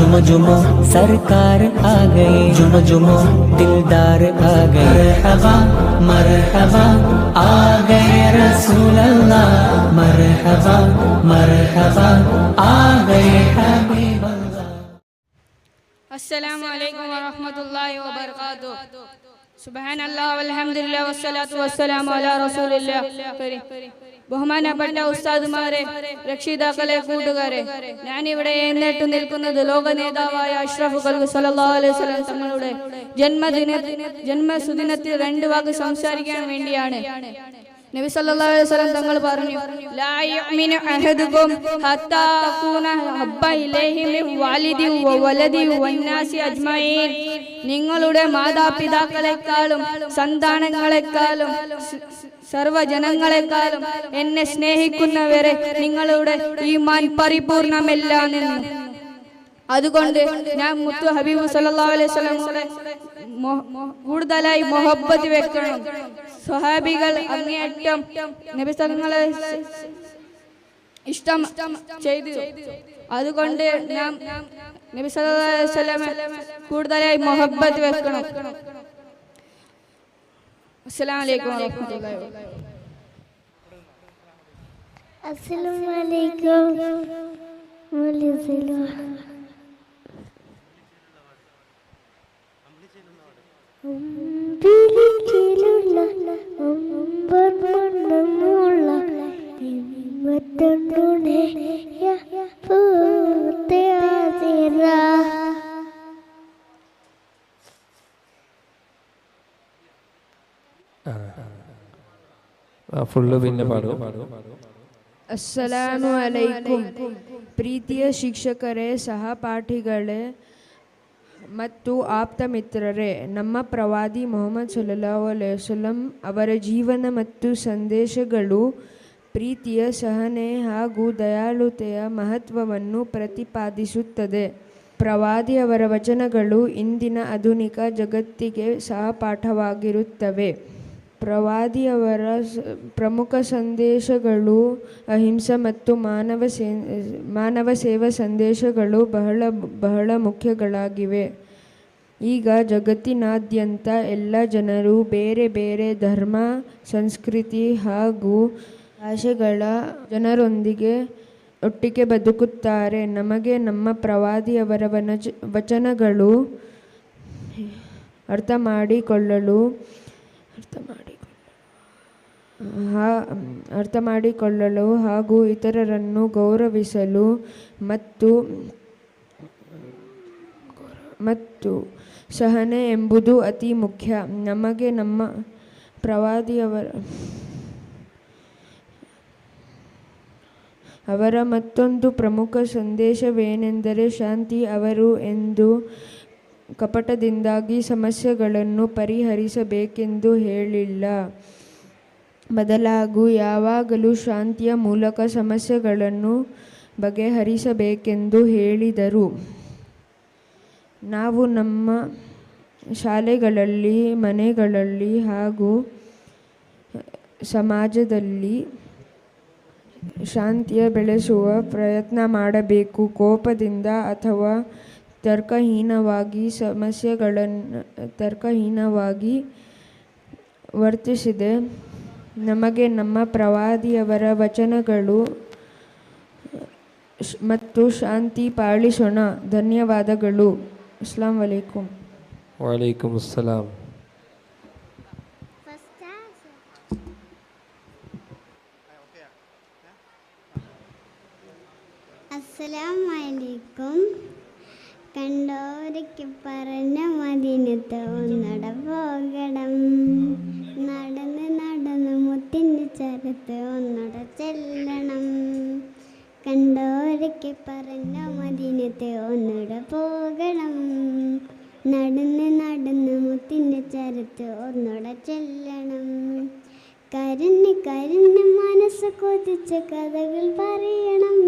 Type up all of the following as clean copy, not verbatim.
जुम जुमो सरकार आ गए, जुम जुमो दिलदार आ गए। मरहबा मरहबा आ गए रसूल अल्लाह, मरहबा मरहबा आ गए हबीब अल्लाह। अस्सलामु अलैकुम वरहमतुल्लाहि वबरकातुह। സുബ്ഹാനല്ലാഹ് വൽഹംദുലില്ലാഹ് വസ്സലാത്തു വസ്സലാമു അലാ റസൂലില്ലാഹ്. ബഹുമാനപ്പെട്ട ഉസ്താദുമാരെ, രക്ഷിതാക്കളെ, കൂട്ടുകാരെ, ഞാനിവിടെ എഴുന്നേറ്റു നിൽക്കുന്നത് ലോക നേതാവായ അഷ്റഫുൽ ഖൽഖ് സല്ലല്ലാഹു അലൈഹി വസല്ലം തങ്ങളുടെ ജന്മസുദിനത്തിൽ രണ്ട് വാക്ക് സംസാരിക്കാൻ വേണ്ടിയാണ്. നബി സല്ലല്ലാഹു അലൈഹി വസല്ലം തങ്ങൾ പറഞ്ഞു, ലാ യുഅ്മിനു അഹദുകും ഹത്താ അകൂന ഹബ്ബ ഇലൈഹി മിൻ വാലിദി വ വലദി വന്നാസി അജ്മഈൻ. നിങ്ങളുടെ മാതാപിതാക്കളെക്കാളും സന്താനങ്ങളെക്കാളും സർവ്വജനങ്ങളെക്കാളും എന്നെ സ്നേഹിക്കുന്നവരെ നിങ്ങളുടെ ഈമാൻ പരിപൂർണമല്ലെന്ന്. അതുകൊണ്ട് ഞാൻ മുത്തു ഹബീബ് സല്ലല്ലാഹു അലൈഹി വസല്ലമയുടെ കൂടുതലായി മുഹബ്ബത്ത് വെക്കണം. സ്വഹാബികൾ അങ്ങേയറ്റം നബി തങ്ങളെ ഇഷ്ടം ചെയ്തു. അതുകൊണ്ട് ഞാൻ നബി സല്ലല്ലാഹു അലൈഹി വസല്ലമ കൂടുതലായി മുഹബ്ബത്ത് വെക്കണം. അസ്സലാമു അലൈക്കും വറഹ്മത്തുള്ളാഹി വബറകാതുഹു. അസ്സലാമു അലൈക്കും വറഹ്മത്തുള്ളാഹി. അമ്പിളിക്കിലുള്ള അമ്പർമണമുള്ള മറ്റുണ്ടേ പൂത്തെ ആതിര. ഫുള്ള് പിന്നെ പാടും. ಅಸ್ಸಲಾಮು ಅಲೈಕುಂ. ಪ್ರೀತಿಯ ಶಿಕ್ಷಕರೇ, ಸಹಪಾಠಿಗಳೇ ಮತ್ತು ಆಪ್ತ ಮಿತ್ರರೇ, ನಮ್ಮ ಪ್ರವಾದಿ ಮೊಹಮ್ಮದ್ ಸಲ್ಲಲ್ಲಾಹು ಅಲೈಹಿ ವಸಲ್ಲಂ ಅವರ ಜೀವನ ಮತ್ತು ಸಂದೇಶಗಳು ಪ್ರೀತಿಯ, ಸಹನೆ ಹಾಗೂ ದಯಾಳುತೆಯ ಮಹತ್ವವನ್ನು ಪ್ರತಿಪಾದಿಸುತ್ತದೆ. ಪ್ರವಾದಿಯವರ ವಚನಗಳು ಇಂದಿನ ಆಧುನಿಕ ಜಗತ್ತಿಗೆ ಸಹಪಾಠವಾಗಿರುತ್ತವೆ. ಪ್ರವಾದಿಯವರ ಪ್ರಮುಖ ಸಂದೇಶಗಳು ಅಹಿಂಸೆ ಮತ್ತು ಮಾನವ ಸೇವಾ ಸಂದೇಶಗಳು ಬಹಳ ಮುಖ್ಯಗಳಾಗಿವೆ. ಈಗ ಜಗತ್ತಿನಾದ್ಯಂತ ಎಲ್ಲ ಜನರು ಬೇರೆ ಬೇರೆ ಧರ್ಮ, ಸಂಸ್ಕೃತಿ ಹಾಗೂ ಭಾಷೆಗಳ ಜನರೊಂದಿಗೆ ಒಟ್ಟಿಗೆ ಬದುಕುತ್ತಾರೆ. ನಮಗೆ ನಮ್ಮ ಪ್ರವಾದಿಯವರ ವಚನಗಳು ಅರ್ಥ ಮಾಡಿಕೊಳ್ಳಲು ಹಾಗೂ ಇತರರನ್ನು ಗೌರವಿಸಲು ಮತ್ತು ಸಹನೆ ಎಂಬುದು ಅತಿ ಮುಖ್ಯ. ನಮಗೆ ನಮ್ಮ ಅವರ ಮತ್ತೊಂದು ಪ್ರಮುಖ ಸಂದೇಶವೇನೆಂದರೆ ಶಾಂತಿ. ಅವರು ಎಂದು ಕಪಟದಿಂದಾಗಿ ಸಮಸ್ಯೆಗಳನ್ನು ಪರಿಹರಿಸಬೇಕೆಂದು ಹೇಳಿಲ್ಲ, ಬದಲಾಗಿ ಯಾವಾಗಲೂ ಶಾಂತಿಯ ಮೂಲಕ ಸಮಸ್ಯೆಗಳನ್ನು ಬಗೆಹರಿಸಬೇಕೆಂದು ಹೇಳಿದರು. ನಾವು ನಮ್ಮ ಶಾಲೆಗಳಲ್ಲಿ, ಮನೆಗಳಲ್ಲಿ ಹಾಗೂ ಸಮಾಜದಲ್ಲಿ ಶಾಂತಿಯ ಬೆಳೆಸುವ ಪ್ರಯತ್ನ ಮಾಡಬೇಕು. ಕೋಪದಿಂದ ಅಥವಾ ತರ್ಕಹೀನವಾಗಿ ವರ್ತಿಸಿದೆ ನಮಗೆ ನಮ್ಮ ಪ್ರವಾದಿಯವರ ವಚನಗಳು ಮತ್ತು ಶಾಂತಿ ಪಾಲಿಸೋಣ. ಧನ್ಯವಾದಗಳು. ಅಸ್ಸಲಾಮು ಅಲೈಕುಂ. ವಲೈಕುಮ್ ಅಸ್ಸಲಾಂ. അസ്സലാമു അലൈക്കും. കണ്ടോരയ്ക്ക് പറഞ്ഞ മദീനത്ത് ഒന്നട പോകണം, നടന്ന് നടന്ന് മുത്തിൻ്റെ ചരത്ത് ഒന്നട ചെല്ലണം. കണ്ടോരയ്ക്ക് പറഞ്ഞ മദീനത്ത് ഒന്നട പോകണം, നടന്ന് നടന്ന് മുത്തിൻ്റെ ചരത്ത് ഒന്നട ചെല്ലണം. കരഞ്ഞ് കരഞ്ഞ് മനസ്സ് കൊതിച്ച കഥകൾ പറയണം,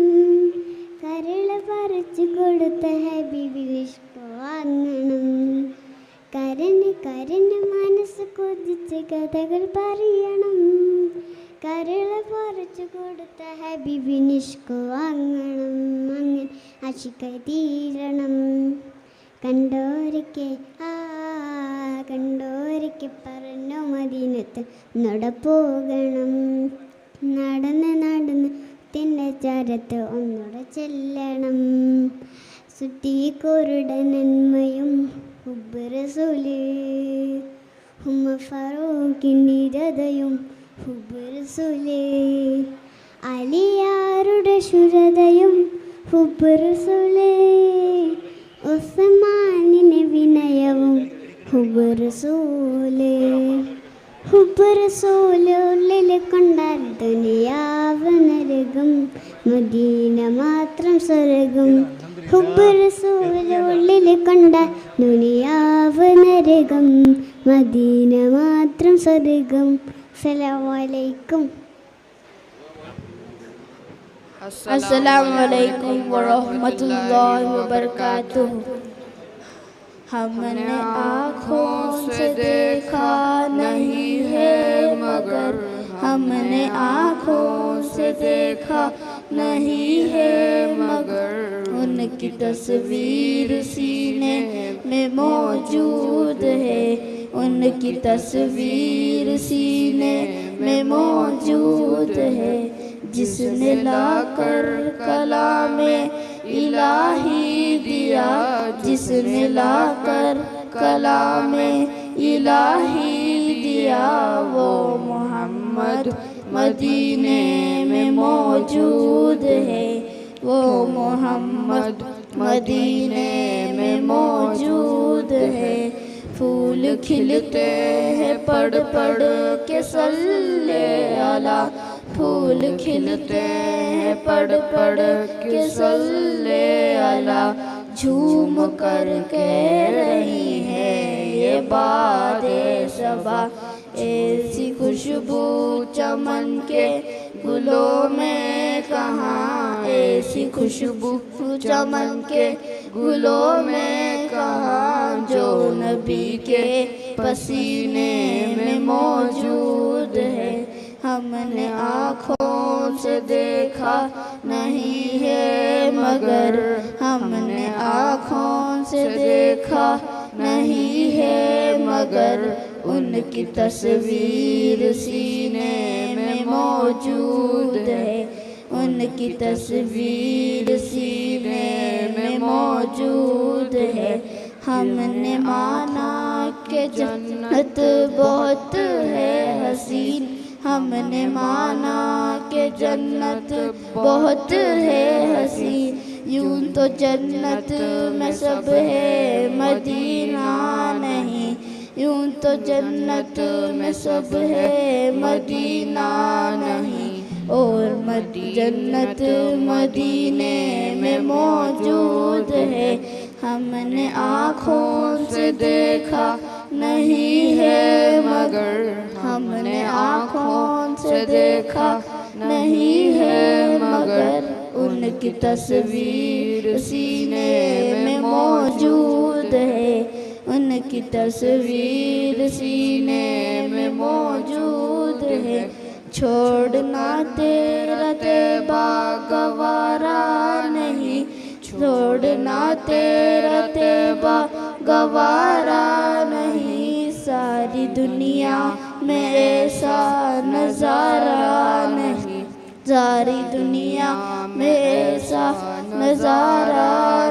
കരള് പറിച്ചു കൊടുത്ത ഹബീബിൽ ഇഷ്ക വാങ്ങണം. കരഞ്ഞ് കരഞ്ഞ് മനസ്സ് കൊതിച്ച കഥകൾ പറയണം, കരള് പറിച്ചു കൊടുത്ത ഹബീബിനിഷ്കു വാങ്ങണം, അങ്ങനെ ആശിക്കായി തീരണം. കണ്ടോരയ്ക്ക് കണ്ടോരയ്ക്ക് പറഞ്ഞു മദീനത്ത് നട പോകണം. നടന്ന് നടന്ന് തിൻ്റെ ചരത്ത് ഒന്നുടെ ചെല്ലണം. സുറ്റിക്കുരുട നന്മയും ഹുബ്ബ് റസൂല്, ഉമ്മ ഫറൂഖിൻ്റെ രഥയും ഹുബ്ബ് റസൂല്, അലിയാരുടെ ശുരതയും ഹുബ്ബ് റസൂല്, ഉസ്മാനിന് വിനയവും ഹുബ്ബ് റസൂല്. ഹുബ്ബ് റസൂല് ഉള്ളിൽ കൊണ്ടാൽ ദുനിയാവ് നരകം, മദീന മാത്രം സ്വർഗം. ഹുബ്ബ് റസൂല് ഉള്ളിൽ കൊണ്ടാൽ ദുനിയാവ് നരകം, മദീന മാത്രം സ്വർഗം. അസ്സലാമു അലൈക്കും. अस्सलामु अलैकुम वरहमतुल्लाहि वबरकातुहू। हमने आँखों से देखा नहीं है मगर, हमने आँखों से देखा नहीं है मगर, उनकी तस्वीर सीने में मौजूद है, उनकी तस्वीर सीने में मौजूद है. जिसने लाकर कलामे इलाही दिया, जिसने लाकर कलामे इलाही दिया, वो मोहम्मद मदीने में मौजूद है, वो मोहम्मद मदीने में मौजूद है. फूल खिलते हैं पढ़ पढ़ के सल्ले अला, फूल खिलते हैं पढ़ पढ़ के सल्ले अला, झूम कर कह रही है ये बादे सबा. ऐसी खुशबू चमन के गुलों में कहाँ, ऐसी खुशबू चमन के गुलों में कहाँ, जो नबी के पसीने में मौजूद है. हमने आँखों से देखा नहीं है मगर, हमने आँखों से देखा नहीं है मगर, उनकी तस्वीर सीने में मौजूद है, उनकी तस्वीर सीने में मौजूद है. हमने माना कि जन्नत बहुत है हसीन, हमने माना कि जन्नत बहुत है हसीन, यूं तो जन्नत में सब है मदीना नहीं, यूं तो जन्नत में सब है मदीना नहीं. और जन्नत मदीने में मौजूद है. हमने आँखों से देखा नहीं है मगर, हमने आँखों से देखा नहीं है मगर, उनकी तस्वीर सीने में मौजूद है, उनकी तस्वीर सीने में मौजूद है. छोड़ना तेरा तैबा गवारा नहीं, छोड़ना तेरा तैबा गवारा नहीं. सारी दुनिया में ऐसा नज़ारा नहीं, सारी दुनिया में ऐसा नज़ारा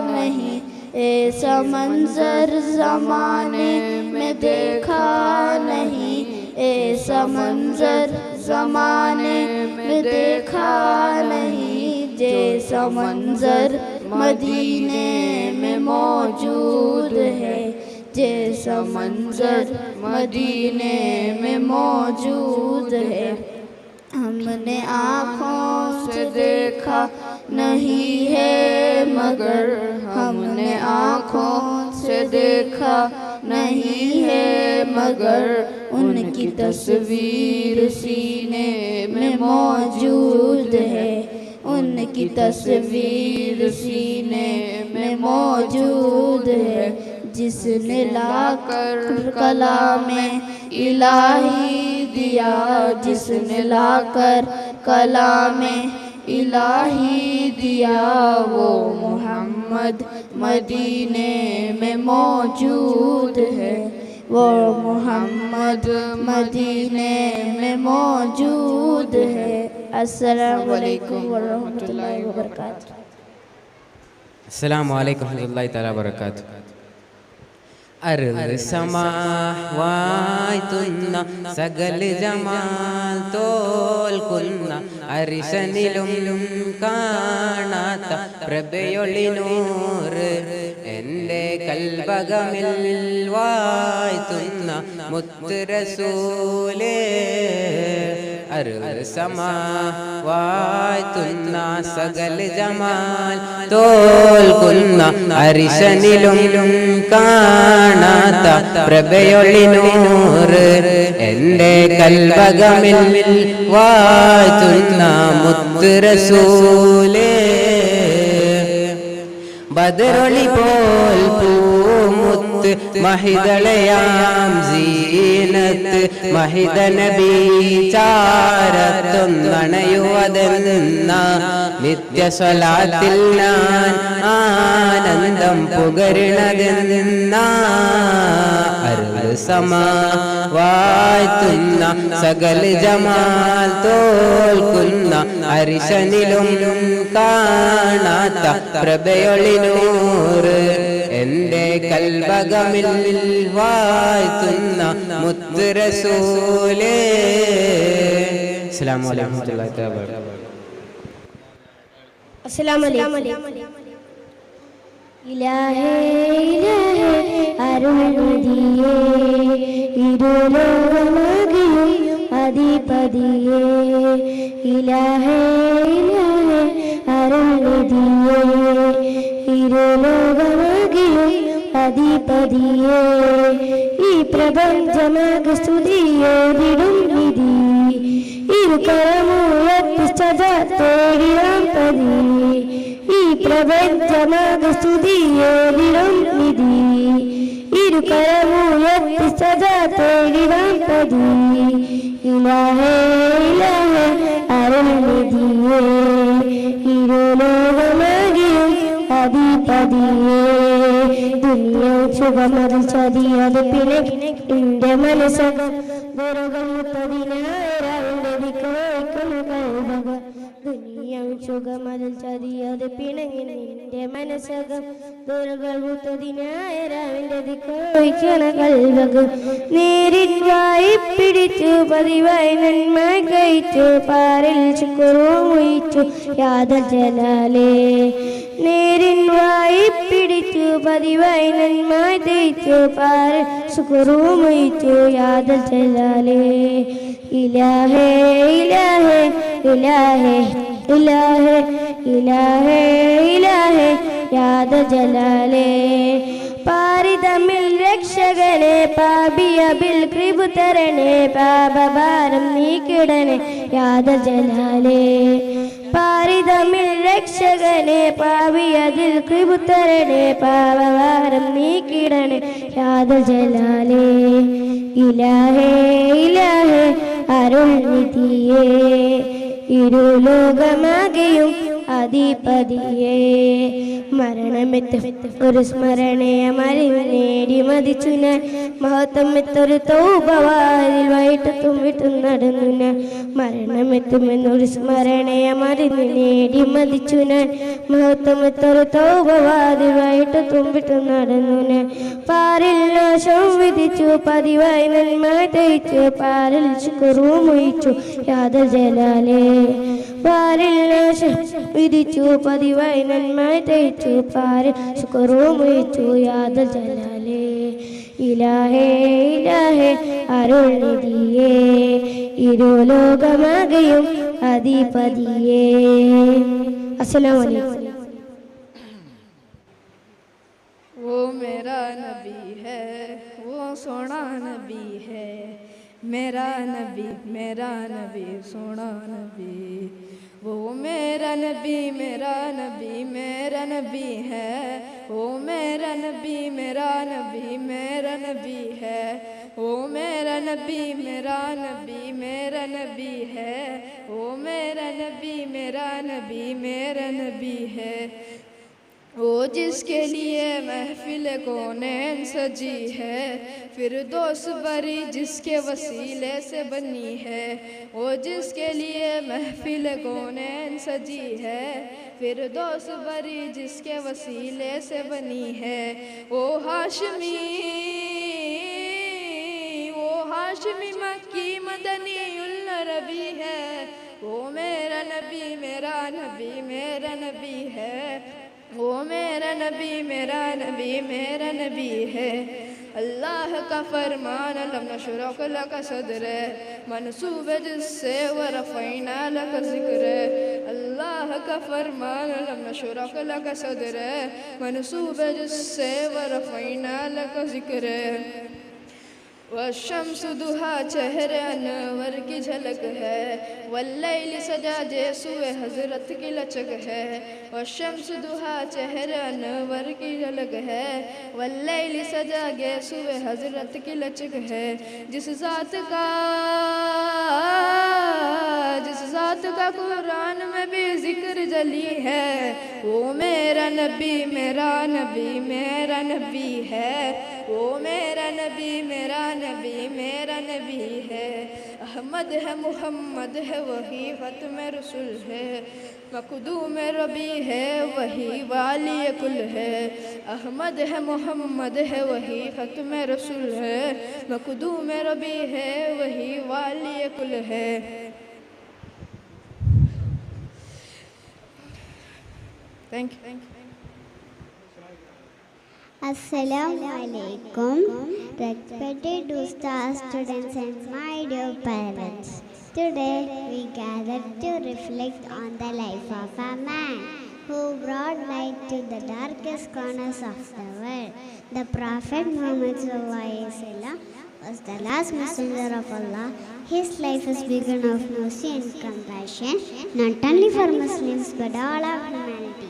नहीं. ऐसा मंजर ज़माने में देखा नहीं, ऐसा मंजर ज़माने में देखा नहीं. जैसा मंजर मदीने में मौजूद है, जैसा मंजर मदीने में मौजूद है. हमने आँखों से देखा नहीं है मगर, हमने आँखों से देखा नहीं है मगर, उनकी तस्वीर सीने में मौजूद है, उनकी तस्वीर सीने में मौजूद है. जिसने लाकर कलामे इलाही दिया जिसने लाकर कलामे इलाही दिया, वो मोहम्मद मदीने में मौजूद है, वो मोहम्मद मदीने में मौजूद है। अस्सलामु अलैकुम वरहमतुल्लाहि वबरकातुहू। अस्सलामु अलैकुम वरहमतुल्लाहि तआला वबरकातुहू। अर्ज़ समावायത്തുന്ന സകല ജമാൽ തോൽക്കുന്ന അരിശനിലും കാണാത്ത പ്രഭയൊളി നൂറ് എൻ്റെ കൽബകമിൽ വാഴ്ത്തുന്ന മുത്ത് റസൂലേ, अर्ज़ समावायത്തുന്ന സകല ജമാൽ തോൽക്കുന്ന അരിശനിലും കാണാത്ത പ്രഭയൊളി നൂറ് എൻ്റെ കൽബകമിൽ വാഴ്ത്തുന്ന മുത്ത് റസൂലേ, ബദറൊളി പോൽ പൂമുത്ത് മഹിതളയാം സീനത്ത് മഹിത നബി ചാരത്തൊന്നണയുവതെന്ന നിത്യസ്വലാത്തിൽ ഞാൻ ആനന്ദം പുകരണതെന്ന अर्ज़ समावायത്തുന്ന സകല ജമാൽ തോൽക്കുന്ന അരിശനിലും കാണാത്ത പ്രഭയൊളി നൂറ് എൻ്റെ കൽബകമിൽ വാഴ്ത്തുന്ന മുത്ത് റസൂലേ. അസ്സലാമു അലൈക്കും വറഹ്മത്തുള്ളാഹി തആല വബറകാതുഹു. അസ്സലാമു അലൈക്കും. ഇലാഹേ ഇലാഹേ അരുൾനിധിയേ, ഇരുലോകമാകെയും അധിപതിയേ, ഇലാഹേ ഇലാഹേ അരുൾനിധിയേ, ഇരുലോകമാകെയും അധിപതിയേ, ഈ പ്രപഞ്ചമാകെ സ്തുതിയോടിടും നിധി, ഇരുകരമുയർത്തി സദാ തേടിടാം പതി, ഈ പ്രപഞ്ചമാകെ സ്തുതിയോടിടും നിധി, ഇരുകരമുയർത്തി സദാ തേടിടാം പതി, ഇലാഹേ ഇലാഹേ അരുൾനിധിയേ, ഇരുലോകമാകെയും അധിപതിയേ, ദുനിയാവ് സുഖമതിൽ ചതിയത് പിന്നെ എന്റെ മനസ്സകം ദുരകമുത്തതിനായിരവിന്റെ ദിക്കുവയ്ക്കുന്ന കൽവക, ദുനിയാവ് സുഖമതിൽ ചതിയത് പിണങ്ങി നിന്റെ മനസ്സകം ദുരകമുത്തതിനായിരവിന്റെ ദിക്കുവയ്ക്കുന്ന കൽവക, നേരിൽ വായി പിടിച്ചു പതിവായി നന്മ കഴിച്ചു പാറിൽ ശുക്റും ഉയിച്ചു യാദൽ ജലാലേ, നേരിൻ വായി പിടിച്ചു പതിവായി നന്മ തേച്ചു പാറിൽ ശുക്റും ഉയിച്ചു യാദൽ ജലാലേ, ഇലാഹേ ഇലാഹേ ഇലാഹേ ഇലാഹേ ഇലാഹേ ഇലാഹേ യാദൽ ജലാലേ, പാരിതമിൽ രക്ഷകനെ പാപിയബിൽ കൃപ തരണേ, പാപഭാരം നീക്കിടണേ യാദൽ ജലാലേ, പാരിതമിൽ രക്ഷകനെ പാപിയതിൽ കൃപ തരണേ, പാപഭാരം നീക്കിടണേ യാദൽ ജലാലേ, ഇലാഹേ ഇലാഹേ അരുൾനിധിയേ, ഇരുലോകമാകെയും അധിപതിയേ, മരണമെത്ത് ഒരു സ്മരണയമറി നേടി മതിച്ചു ഞാൻ, മഹത്വമെത്തൊരു തൗബവാതിൽ വൈകിട്ടും വിട്ടു നടന്നു ഞാൻ, മരണമെത്തുമെന്നൊരു സ്മരണയമറി നേടി മതിച്ചു ഞാൻ, മഹത്വമെത്തൊരു തൗബവാതിൽ വൈകിട്ടും വിട്ടു നടന്നു ഞാൻ, പാരിൽ നാശം വിധിച്ചു പതിവായി നന്മ തയ്ച്ചു പാരിൽ ശുക്റും ഉയിച്ചു യാദൽ ജലാലേ, പാരിൽ നാശം വിധിച്ചു പതിവായി നന്മ തയ്ച്ചു പാരിൽ ശുക്റും ഉയിച്ചു യാദൽ ജലാലേ, ഇലാഹേ ഇലാഹേ അരുൾനിധിയേ, ഇരുലോകമാകെയും അധിപതിയേ. അസ്സലാമു അലൈക്കും. वो मेरा नबी है, वो सोना नबी है, मेरा नबी सोना नबी, वो मेरा नबी मेरा नबी है, वो मेरा नबी मेरा नबी है, वो मेरा नबी मेरा नबी मेरा नबी है, वो मेरा नबी मेरा नबी मेरा नबी है। वो जिसके लिए महफिल कौनैन सजी है, फिरदौस बरी जिसके वसीले से बनी है। वो जिसके लिए महफिल कौनैन सजी है, फिरदौस बरी जिसके वसीले से बनी है। वो हाशमी मक्की मदनी उल रबी है, वो मेरा नबी मेरा नबी मेरा नबी है, वो मेरा नबी मेरा नबी मेरा नबी है। अल्लाह का फरमान लम नशरह लक सदर, मनसूब जिससे वरफ़ैना लक ज़िक्र। अल्लाह का फरमान लम नशरह लक सदर, मनसूब जिससे वरफ़ैना लक ज़िक्र। वशम्स दुहा चेहरे अनवर की झलक है, वल्लैल सजा जैसुए हजरत की लचक है। वशम्स दुहा चेहरे अनवर की झलक है, वल्लैल सजा जैसुए हजरत की लचक है। जिस ज़ात का कुरान में भी जिक्र जली है, वो मेरा नबी मेरा नबी मेरा नबी है, वो मेरा नबी मेरा नबी मेरा नबी है। अहमद है मोहम्मद है वही ख़त्म रसूल है, मक़दूम रबी है वही वाली कुल है। अहमद है मोहम्मद है वही ख़त्म रसूल है, मक़दूम रबी है वही वाली कुल है। Thank you. Assalamu alaikum, respected ustaz, students and my dear parents. Today we gathered to reflect on the life of a man who brought light to the darkest corners of the world. The Prophet Muhammad was the last messenger of Allah. His life is beacon of mercy and compassion, not only for Muslims but all of humanity.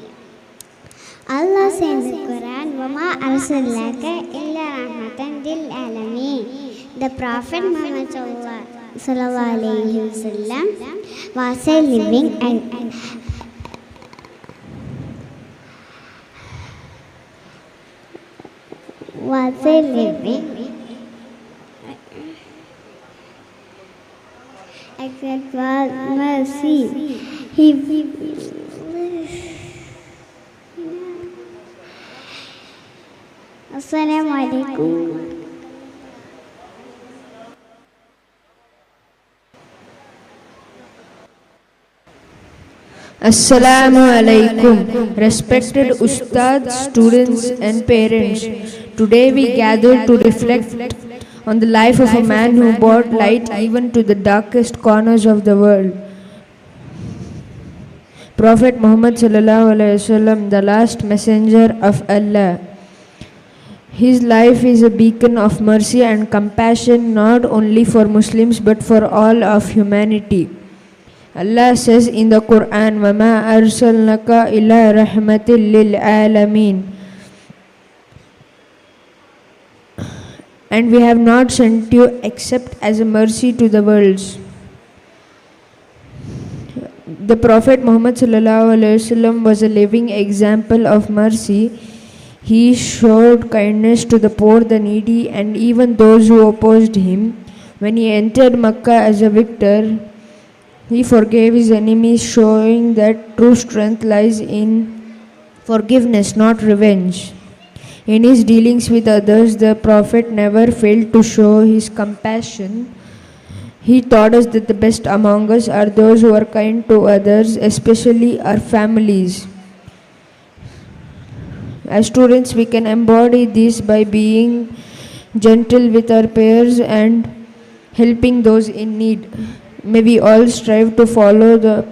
Allah says in the Quran, وَمَا أَرْسَلْنَاكَ إِلَّا رَحْمَةً لِلْعَالَمِينَ. The Prophet Muhammad sallallahu alayhi wa sallam was a living except was mercy. Assalamu alaikum. Assalamu alaikum, respected ustads, students and parents. Today we gather to reflect on the life of a man who brought light even to the darkest corners of the world. Prophet Muhammad sallallahu alaihi wasallam, the last messenger of Allah. His life is a beacon of mercy and compassion not only for Muslims but for all of humanity. Allah says in the Quran, وَمَا أَرْسَلْنَاكَ إِلَّا رَحْمَةً لِلْعَالَمِينَ. And we have not sent you except as a mercy to the worlds. The Prophet Muhammad ﷺ was a living example of mercy. He showed kindness to the poor, the needy, and even those who opposed him. When he entered Makkah as a victor, he forgave his enemies, showing that true strength lies in forgiveness, not revenge. In his dealings with others, the Prophet never failed to show his compassion. He taught us that the best among us are those who are kind to others, especially our families. As students, we can embody this by being gentle with our peers and helping those in need. May we all strive to follow the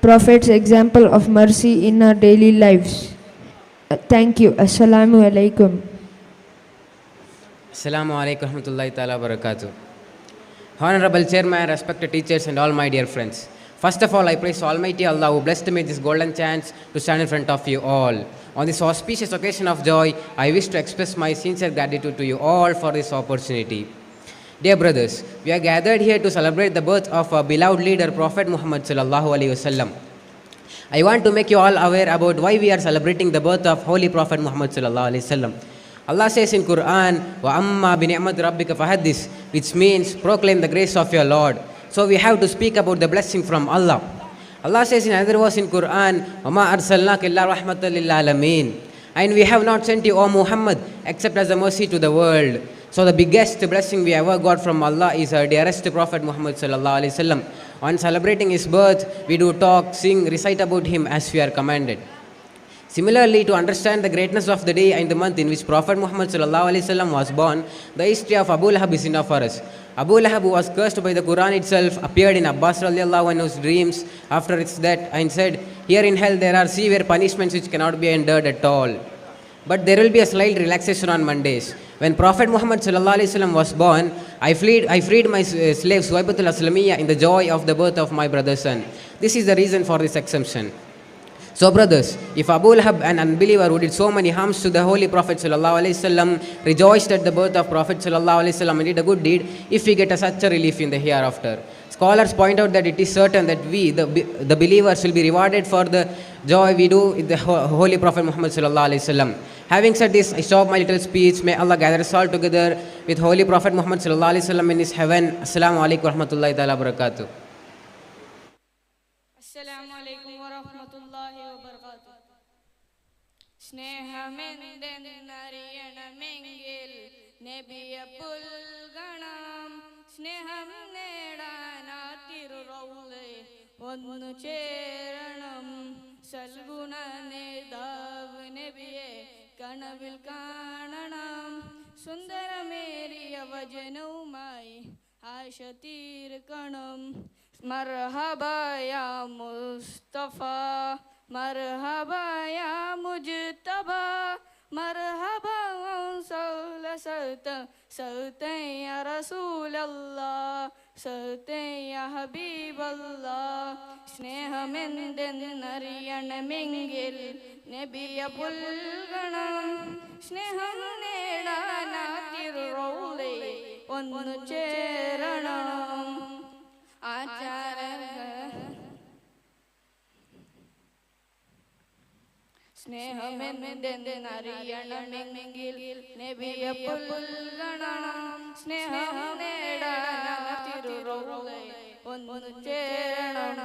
Prophet's example of mercy in our daily lives. Thank you. Assalamu alaikum. Assalamu alaikum warahmatullahi ta'ala barakatuh. Honorable Chairman, respected teachers and all my dear friends. First of all, I praise Almighty Allah who blessed me this golden chance to stand in front of you all. On this auspicious occasion of joy, I wish to express my sincere gratitude to you all for this opportunity. Dear brothers, we are gathered here to celebrate the birth of our beloved leader, Prophet Muhammad sallallahu alaihi wasallam. I want to make you all aware about why we are celebrating the birth of Holy Prophet Muhammad sallallahu alaihi wasallam. Allah says in Quran, "Wa amma bi ni'mati rabbika fahaddis," which means proclaim the grace of your Lord. So we have to speak about the blessing from Allah. Allah says in another verse in Quran, "Wa ma arsalnaka illa rahmatan lil alamin," and we have not sent you, O Muhammad, except as a mercy to the world. So the biggest blessing we ever got from Allah is our dearest Prophet Muhammad sallallahu alaihi wasallam. On celebrating his birth, we do talk, sing, recite about him as we are commanded. Similarly, to understand the greatness of the day and the month in which Prophet Muhammad sallallahu alaihi wasallam was born, the history of Abu Lahab is enough for us. Abu Lahab, who was cursed by the Quran itself, appeared in Abbas radiallahu anhu's dreams after its death and said, "Here in hell there are severe punishments which cannot be endured at all. But there will be a slight relaxation on Mondays. When Prophet Muhammad sallallahu alaihi wasallam was born, I freed my slave Suwaibatul Aslamiyya in the joy of the birth of my brother's son. This is the reason for this exemption." So brothers, if Abu Lahab, an unbeliever who did so many harms to the Holy Prophet sallallahu alaihi wasallam, rejoiced at the birth of Prophet sallallahu alaihi wasallam and did a good deed, if we get such a relief in the hereafter. Scholars point out that it is certain that we, the believers, will be rewarded for the joy we do with the Holy Prophet Muhammad sallallahu alaihi wasallam. Having said this, I stop my little speech. May Allah gather us all together with Holy Prophet Muhammad sallallahu alaihi wasallam in his heaven. Assalamu alaikum wa rahmatullahi ta'ala barakatuh. Assalamu alaikum wa rahmatullahi wa barakatuh. സ്നേഹമെന്തെന്നറിയണമെങ്കിൽ നബിയെ പുൽഗണം, സ്നേഹം നേടാനാ തിരുറൗളെ ഒന്നു ചേരണം. സൽഗുണ നേതാവ് നബിയെ കനവിൽ കാണണം. സുന്ദരമേറിയ വചനവുമായി ആശ തീർക്കണം. മർഹബാ യാ മുസ്തഫ, മർഹബാ യാ മുജ്തബാ, മർഹബാ സൗതൻ യാ റസൂലല്ലാഹ്, സൗതൻ യാ ഹബീബല്ലാഹ്. സ്നേഹമെന്തെന്നറിയണമെങ്കിൽ നബിയെ പുൽഗണം, സ്നേഹം നേടാനാ തിരുറൗളെ ഒന്നു ചേരണം. സ്നേഹമെന്തെന്നറിയണമെങ്കിൽ നബിയെ പുൽഗണം, സ്നേഹം നേടാനാ തിരുറൗളെ ഒന്നു ചേരണം.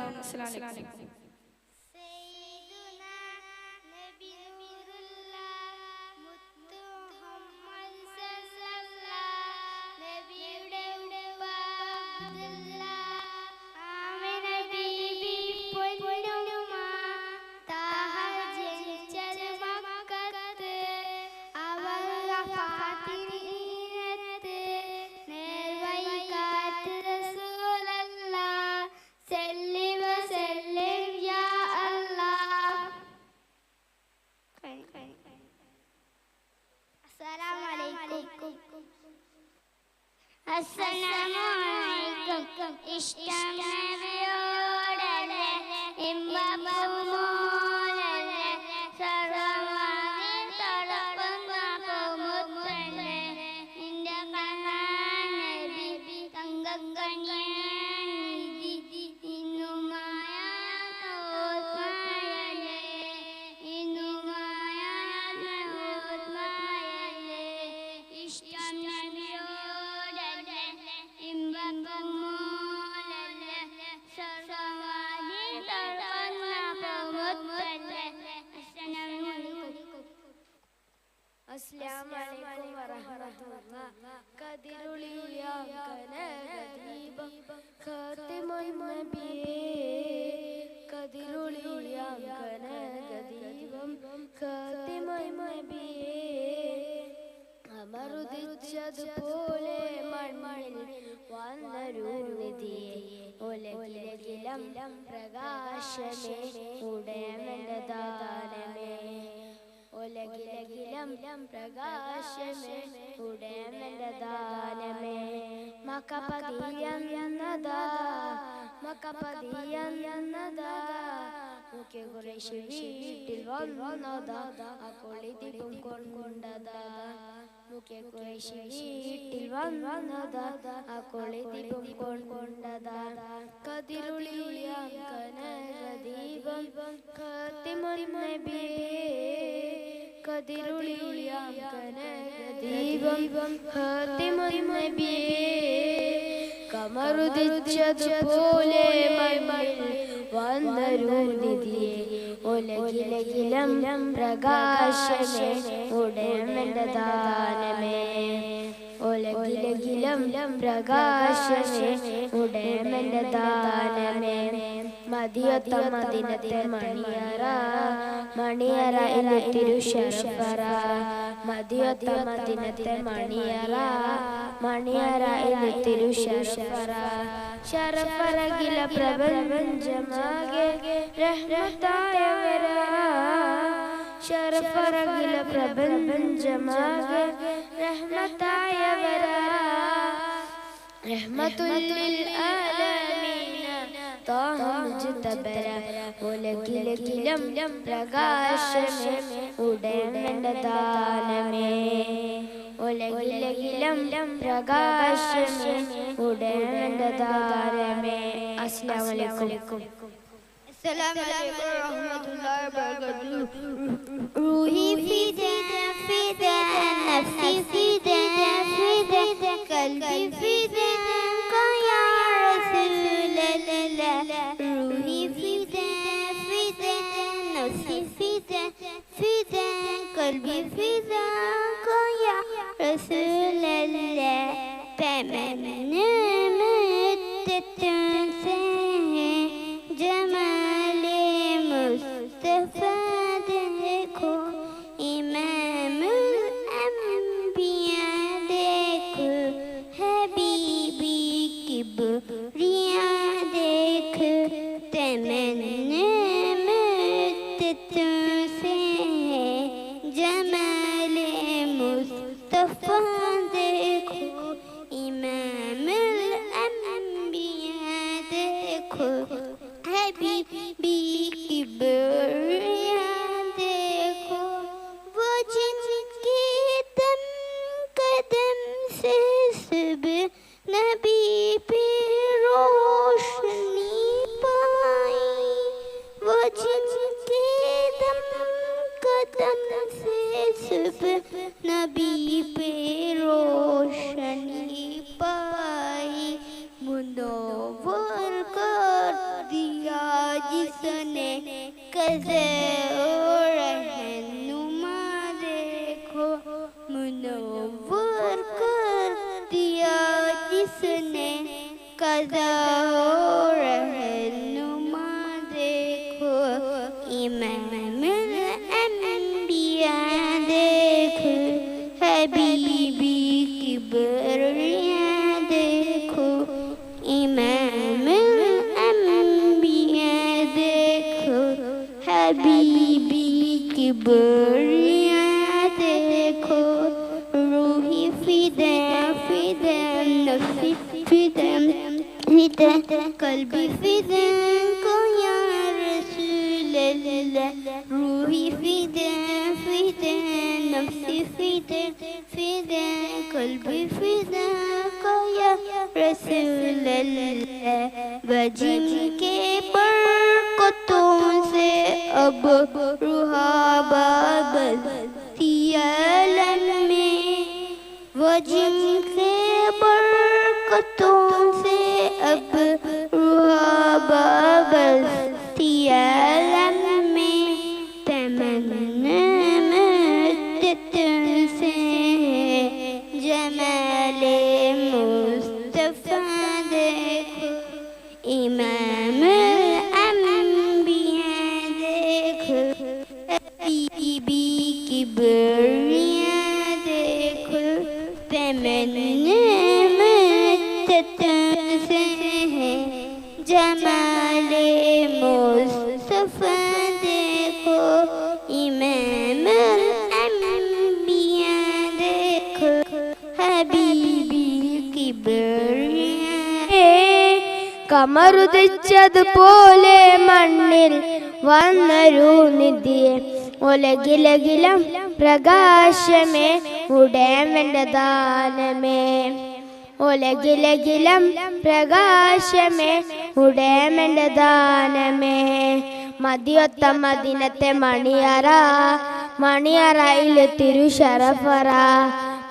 അസ്സലാമു അലൈക്കും. Assalamualaikum. İştem nabiyodale, imbabumolale, sarvamagin tadapangapumuttale, indakanan nabi, tangganganyan nidi, inumaya tawatmayale, inumaya tawatmayale, İştem nabiyodale, imbabumolale, sarvamagin tadapangapumuttale. അസ്സലാമലൈക്കും വറഹ്മത്തുള്ളാഹി. കതിരുളിയാം കനകദീപം ഖാതിമുൻ നബിയേ, കതിരുളിയാം കനകദീപം ഖാതിമുൻ നബിയേ. അമറുദിച്ചതുപോലെ മണ്ണിൽ വന്നൊരു നിധിയെ, ഉലകിലകിലം പ്രകാശമേ ഉടയവന്റെ ദാനമേ, ഉലകിലകിലം പ്രകാശമേ ഉടയവന്റെ ദാനമേ. മക്കപതിയെന്നതാ, മക്കപതിയെന്നതാ, മുഖ്യ ഖുറൈശി വീട്ടിൽ വന്നതാ ആ കൊളിതികും കൊണ്ടതാ മുഖ്യ ഖുറൈശി വീട്ടിൽ വന്നതാ ആ കൊളിതികും കൊണ്ടതാ കതിരുളിയാം കനകദീപം ഖാതിമുൻ നബിയേ കതിരുളിയാം കനകദീപം ഖാതിമുൻ നബിയേ കമറുദിച്ചതുപോലെ മണ്ണിൽ വന്നരുനിധിയെ ഉലകിലകിലം പ്രകാശമേ ഉടമന്റെ ദാനമേ ഉലകിലകിലം പ്രകാശമേ ഉടമന്റെ ദാനമേ മദിയത്ത മദിനത്തെ മണിയറ മണിയറ ഇന്ന് തിരുശരഫറ മദിയത്ത മദിനത്തെ മണിയറ മണിയറ ഇന്ന് തിരുശരഫറ ശരഫറകില പ്രപഞ്ചമാകെ റഹ്മത്തായവരാ ശരഫറകില പ്രപഞ്ചമാകെ റഹ്മത്തായവരാ റഹ്മത്തുൽ ലിൽ ആലമീന താഹ മുജ്തബര ഉലകിലകിലം പ്രകാശമേ ഉടമന്റെ ദാനമേ ഉലകിലകിലം പ്രകാശമേ ഉടമന്റെ ദാനമേ അസ്സലാമു അലൈക്കും السلام عليكم ورحمة الله وبركاته. روحي فدا فدا نفسي فدا فدا قلبي فدا يا رسول الله روحي فدا فدا نفسي فدا فدا قلبي فدا يا رسول الله تمنى متتنسى جمال مصطفى دیکھو امام الانبیاء دیکھو حبیبی کبریاء دیکھو تمنا مدتوں سے جمال مصطفیٰ دیکھو امام الانبیاء دیکھو حبیبی کبریاء دیکھو وہ جن کی دم قدم سے صبح نبی پہ روشنی پائی وہ جن کی دم قدم سے صبح نبی پہ روشنی پائی منور کر دیا جس نے قضا رہنما دیکھو منور کر دیا جس نے قضا رہنما دیکھو امام الانبیاء دیکھو حبیبی کبریاء دیکھو امام الانبیاء دیکھو حبیبی کبریاء دیکھو روحی فدا فدا نفسی فدا فدا قلبی فدا کو یا رسول اللہ روحی فدا فدا نفسی فدا فدا قلبی فدا کو یا رسول اللہ وجن کے برکتوں سے اب روحابہ بستی عالم میں وجن کے برکتوں سے اب روحابہ بستی عالم میں تمنا مدتوں سے جمال مصطفیٰ دیکھو امام الانبیاء دیکھو حبیبی کبریاء دیکھو تمنا مدتوں سے جمال مصطفیٰ دیکھو امام الانبیاء دیکھو حبیبی കമറുദിച്ചതുപോലെ മണ്ണിൽ വന്നൊരു നിധിയെ ഉലകിലകിലം പ്രകാശമേ ഉടേവന്റെ ദാനമേ ഉലകിലകിലം പ്രകാശമേ ഉടേവന്റെ ദാനമേ മതിയൊത്ത മദിനത്തെ മണിയറ മണിയറയിൽ തിരുശറഫറ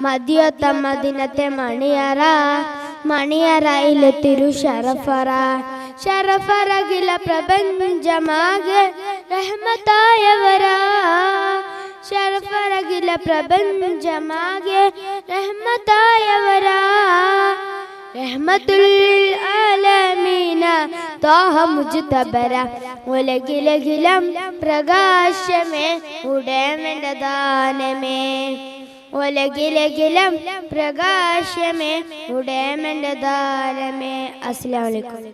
മതിയൊത്ത മദിനത്തെ മണിയറ മണിയറയിൽ തിരുശറഫറ ശറഫറകില പ്രപഞ്ചമാകെ റഹ്മത്തായവരാ ശറഫറകില പ്രപഞ്ചമാകെ റഹ്മത്തായവരാ റഹ്മത്തുൽ ആലമീന ത്വാഹ മുജ്തബര ഉലകിലകിലം പ്രകാശമേ ഉടേവന്റെ ദാനമേ ഉലകിലകിലം പ്രകാശമേ ഉടേവന്റെ ദാനമേ. അസ്സലാമു അലൈക്കും.